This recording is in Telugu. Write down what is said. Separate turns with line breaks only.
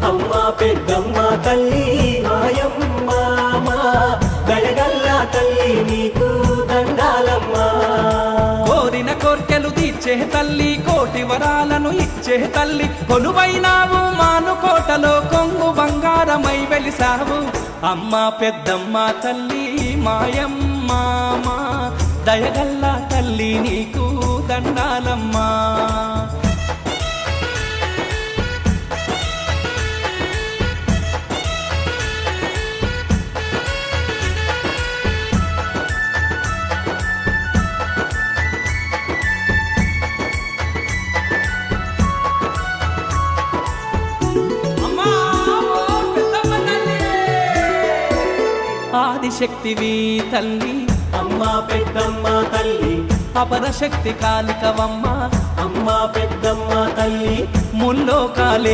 అమ్మ పెద్దమ్మ తల్లి మాయమ్మ దయగల్ల తల్లి నీకు దండాలమ్మా.
కోరిన కోర్కెలు తీర్చే తల్లి, కోటి వరాలను ఇచ్చే తల్లి, కొలువైనావు మానుకోటలో కొంగు బంగారమై వెలిసావు. అమ్మ పెద్దమ్మ తల్లి మాయమ్మ దయగల్ల తల్లి నీకు దండాలమ్మా. ఆదిశక్తివి తల్లి
అమ్మ పెద్దమ్మ తల్లి,
అపరశక్తి కాలికవమ్మ
అమ్మ పెద్దమ్మ తల్లి,
ముల్లోకాలే